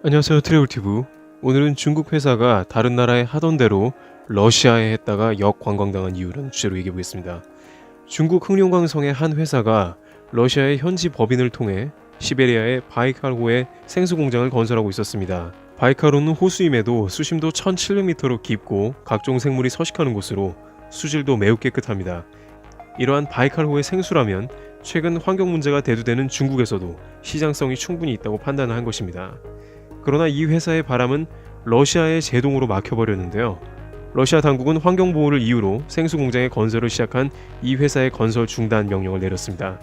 안녕하세요, 트래블튜브. 오늘은 중국 회사가 다른 나라에 하던 대로 러시아에 했다가 역관광당한 이유라는 주제로 얘기해보겠습니다. 중국 흑룡강성의 한 회사가 러시아의 현지 법인을 통해 시베리아의 바이칼호에 생수 공장을 건설하고 있었습니다. 바이칼호는 호수임에도 수심도 1700m로 깊고 각종 생물이 서식하는 곳으로 수질도 매우 깨끗합니다. 이러한 바이칼호의 생수라면 최근 환경 문제가 대두되는 중국에서도 시장성이 충분히 있다고 판단을 한 것입니다. 그러나 이 회사의 바람은 러시아의 제동으로 막혀버렸는데요. 러시아 당국은 환경보호를 이유로 생수 공장의 건설을 시작한 이 회사의 건설 중단 명령을 내렸습니다.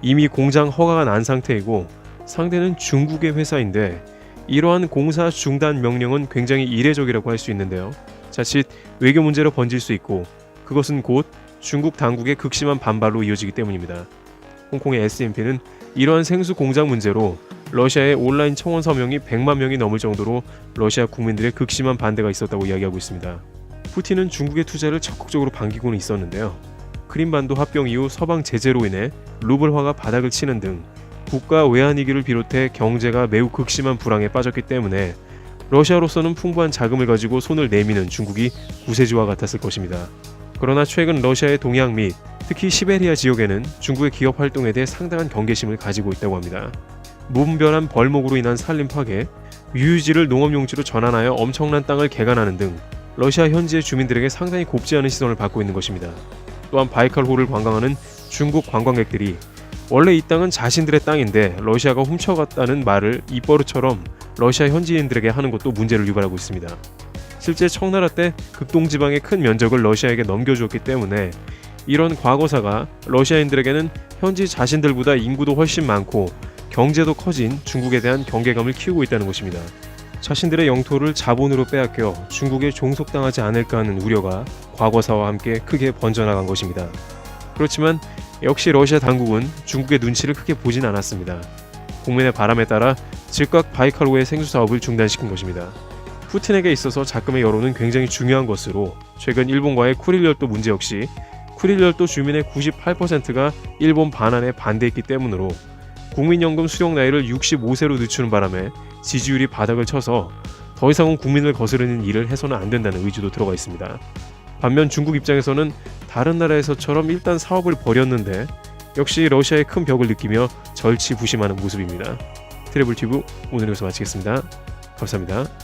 이미 공장 허가가 난 상태이고 상대는 중국의 회사인데 이러한 공사 중단 명령은 굉장히 이례적이라고 할 수 있는데요. 자칫 외교 문제로 번질 수 있고 그것은 곧 중국 당국의 극심한 반발로 이어지기 때문입니다. 홍콩의 SNP는 이러한 생수 공장 문제로 러시아의 온라인 청원 서명이 100만 명이 넘을 정도로 러시아 국민들의 극심한 반대가 있었다고 이야기하고 있습니다. 푸틴은 중국의 투자를 적극적으로 반기고는 있었는데요. 크림반도 합병 이후 서방 제재로 인해 루블화가 바닥을 치는 등 국가 외환위기를 비롯해 경제가 매우 극심한 불황에 빠졌기 때문에 러시아로서는 풍부한 자금을 가지고 손을 내미는 중국이 구세주와 같았을 것입니다. 그러나 최근 러시아의 동양 및 특히 시베리아 지역에는 중국의 기업 활동에 대해 상당한 경계심을 가지고 있다고 합니다. 무분별한 벌목으로 인한 산림 파괴, 유유지를 농업용지로 전환하여 엄청난 땅을 개간하는 등 러시아 현지의 주민들에게 상당히 곱지 않은 시선을 받고 있는 것입니다. 또한 바이칼호를 관광하는 중국 관광객들이 원래 이 땅은 자신들의 땅인데 러시아가 훔쳐갔다는 말을 입버릇처럼 러시아 현지인들에게 하는 것도 문제를 유발하고 있습니다. 실제 청나라 때 극동지방의 큰 면적을 러시아에게 넘겨주었기 때문에 이런 과거사가 러시아인들에게는 현지 자신들보다 인구도 훨씬 많고 경제도 커진 중국에 대한 경계감을 키우고 있다는 것입니다. 자신들의 영토를 자본으로 빼앗겨 중국에 종속당하지 않을까 하는 우려가 과거사와 함께 크게 번져나간 것입니다. 그렇지만 역시 러시아 당국은 중국의 눈치를 크게 보진 않았습니다. 국민의 바람에 따라 즉각 바이칼호의 생수 사업을 중단시킨 것입니다. 푸틴에게 있어서 자금의 여론은 굉장히 중요한 것으로 최근 일본과의 쿠릴열도 문제 역시 쿠릴열도 주민의 98%가 일본 반환에 반대했기 때문으로 국민연금 수령 나이를 65세로 늦추는 바람에 지지율이 바닥을 쳐서 더 이상은 국민을 거스르는 일을 해서는 안 된다는 의지도 들어가 있습니다. 반면 중국 입장에서는 다른 나라에서처럼 일단 사업을 벌였는데 역시 러시아의 큰 벽을 느끼며 절치부심하는 모습입니다. 트래블튜브 오늘 여기서 마치겠습니다. 감사합니다.